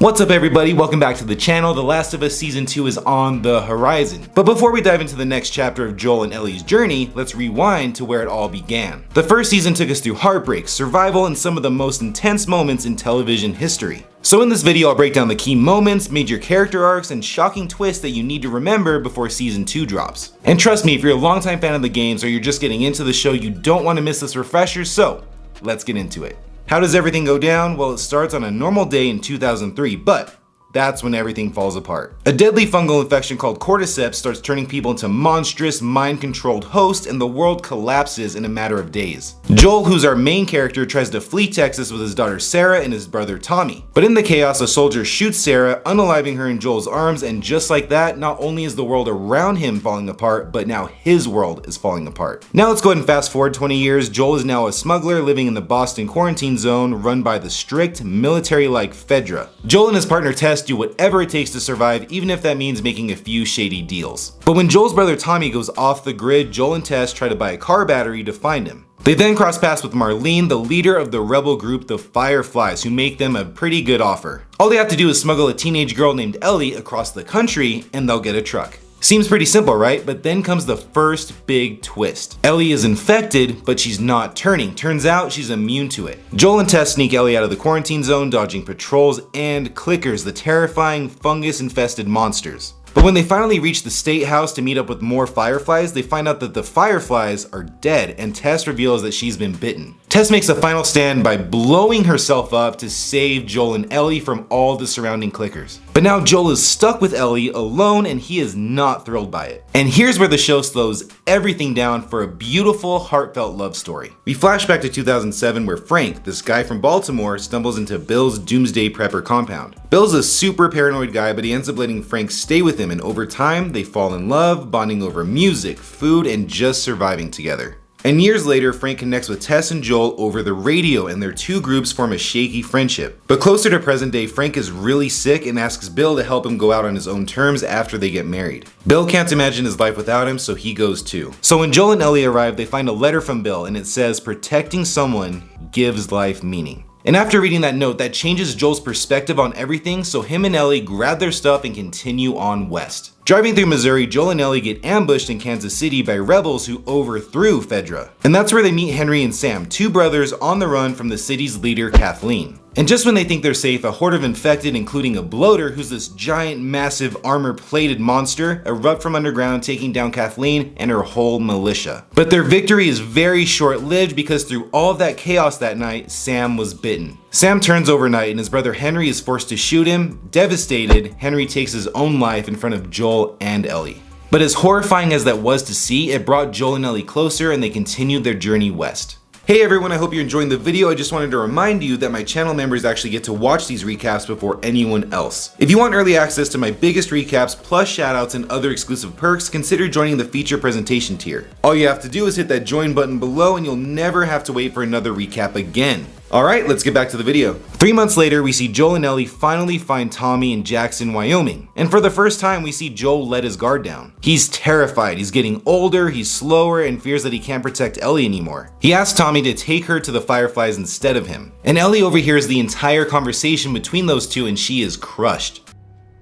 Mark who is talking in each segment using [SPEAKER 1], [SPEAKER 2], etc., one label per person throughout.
[SPEAKER 1] What's up everybody, welcome back to the channel. The Last of Us Season 2 is on the horizon. But before we dive into the next chapter of Joel and Ellie's journey, let's rewind to where it all began. The first season took us through heartbreak, survival, and some of the most intense moments in television history. So in this video I'll break down the key moments, major character arcs, and shocking twists that you need to remember before Season 2 drops. And trust me, if you're a longtime fan of the games or you're just getting into the show, you don't want to miss this refresher, so let's get into it. How does everything go down? Well, it starts on a normal day in 2003, but that's when everything falls apart. A deadly fungal infection called cordyceps starts turning people into monstrous, mind-controlled hosts, and the world collapses in a matter of days. Joel, who's our main character, tries to flee Texas with his daughter Sarah and his brother Tommy. But in the chaos, a soldier shoots Sarah, unaliving her in Joel's arms, and just like that, not only is the world around him falling apart, but now his world is falling apart. Now let's go ahead and fast forward 20 years. Joel is now a smuggler living in the Boston quarantine zone run by the strict, military-like Fedra. Joel and his partner Tess do whatever it takes to survive, even if that means making a few shady deals. But when Joel's brother Tommy goes off the grid, Joel and Tess try to buy a car battery to find him. They then cross paths with Marlene, the leader of the rebel group the Fireflies, who make them a pretty good offer. All they have to do is smuggle a teenage girl named Ellie across the country and they'll get a truck. Seems pretty simple, right? But then comes the first big twist. Ellie is infected, but she's not turning. Turns out she's immune to it. Joel and Tess sneak Ellie out of the quarantine zone, dodging patrols and clickers, the terrifying fungus-infested monsters. But when they finally reach the state house to meet up with more Fireflies, they find out that the Fireflies are dead, and Tess reveals that she's been bitten. Tess makes a final stand by blowing herself up to save Joel and Ellie from all the surrounding clickers. But now Joel is stuck with Ellie alone and he is not thrilled by it. And here's where the show slows everything down for a beautiful, heartfelt love story. We flash back to 2007 where Frank, this guy from Baltimore, stumbles into Bill's doomsday prepper compound. Bill's a super paranoid guy, but he ends up letting Frank stay with him, and over time they fall in love, bonding over music, food, and just surviving together. And years later, Frank connects with Tess and Joel over the radio, and their two groups form a shaky friendship. But closer to present day, Frank is really sick and asks Bill to help him go out on his own terms after they get married. Bill can't imagine his life without him, so he goes too. So when Joel and Ellie arrive, they find a letter from Bill, and it says, "Protecting someone gives life meaning." And after reading that note, that changes Joel's perspective on everything, so him and Ellie grab their stuff and continue on west. Driving through Missouri, Joel and Ellie get ambushed in Kansas City by rebels who overthrew Fedra. And that's where they meet Henry and Sam, two brothers on the run from the city's leader, Kathleen. And just when they think they're safe, a horde of infected, including a bloater, who's this giant, massive, armor-plated monster, erupt from underground, taking down Kathleen and her whole militia. But their victory is very short-lived because through all of that chaos that night, Sam was bitten. Sam turns overnight and his brother Henry is forced to shoot him. Devastated, Henry takes his own life in front of Joel and Ellie. But as horrifying as that was to see, it brought Joel and Ellie closer and they continued their journey west. Hey everyone, I hope you're enjoying the video. I just wanted to remind you that my channel members actually get to watch these recaps before anyone else. If you want early access to my biggest recaps, plus shoutouts and other exclusive perks, consider joining the feature presentation tier. All you have to do is hit that join button below and you'll never have to wait for another recap again. Alright, let's get back to the video. 3 months later, we see Joel and Ellie finally find Tommy in Jackson, Wyoming. And for the first time, we see Joel let his guard down. He's terrified, he's getting older, he's slower, and fears that he can't protect Ellie anymore. He asks Tommy to take her to the Fireflies instead of him. And Ellie overhears the entire conversation between those two and she is crushed.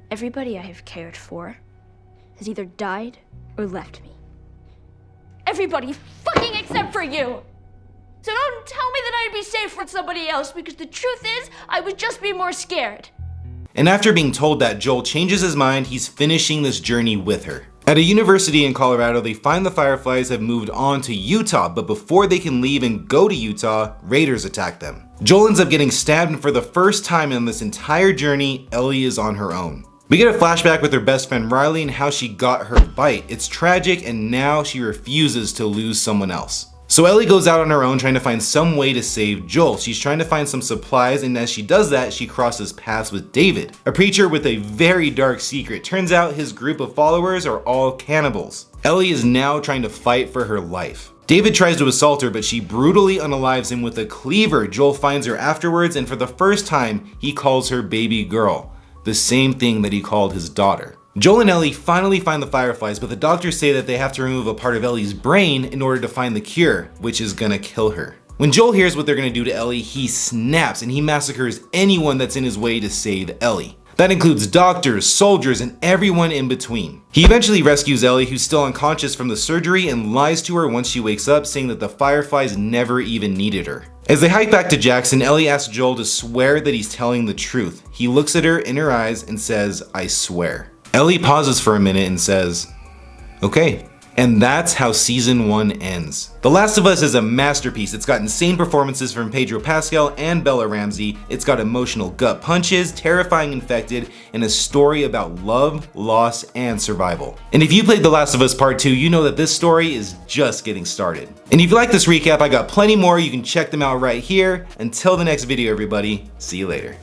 [SPEAKER 2] Everybody I have cared for has either died or left me. Everybody fucking except for you! So don't tell me that I'd be safe with somebody else, because the truth is, I would just be more scared.
[SPEAKER 1] And after being told that, Joel changes his mind. He's finishing this journey with her. At a university in Colorado, they find the Fireflies have moved on to Utah, but before they can leave and go to Utah, raiders attack them. Joel ends up getting stabbed, and for the first time in this entire journey, Ellie is on her own. We get a flashback with her best friend Riley and how she got her bite. It's tragic, and now she refuses to lose someone else. So Ellie goes out on her own trying to find some way to save Joel. She's trying to find some supplies, and as she does that, she crosses paths with David, a preacher with a very dark secret. Turns out his group of followers are all cannibals. Ellie is now trying to fight for her life. David tries to assault her, but she brutally unalives him with a cleaver. Joel finds her afterwards, and for the first time, he calls her baby girl, the same thing that he called his daughter. Joel and Ellie finally find the Fireflies, but the doctors say that they have to remove a part of Ellie's brain in order to find the cure, which is gonna kill her. When Joel hears what they're gonna do to Ellie, he snaps and he massacres anyone that's in his way to save Ellie. That includes doctors, soldiers, and everyone in between. He eventually rescues Ellie, who's still unconscious from the surgery, and lies to her once she wakes up, saying that the Fireflies never even needed her. As they hike back to Jackson, Ellie asks Joel to swear that he's telling the truth. He looks at her in her eyes and says, "I swear." Ellie pauses for a minute and says, "Okay." And that's how season 1 ends. The Last of Us is a masterpiece. It's got insane performances from Pedro Pascal and Bella Ramsey. It's got emotional gut punches, terrifying infected, and a story about love, loss, and survival. And if you played The Last of Us Part 2, you know that this story is just getting started. And if you like this recap, I got plenty more. You can check them out right here. Until the next video, everybody, see you later.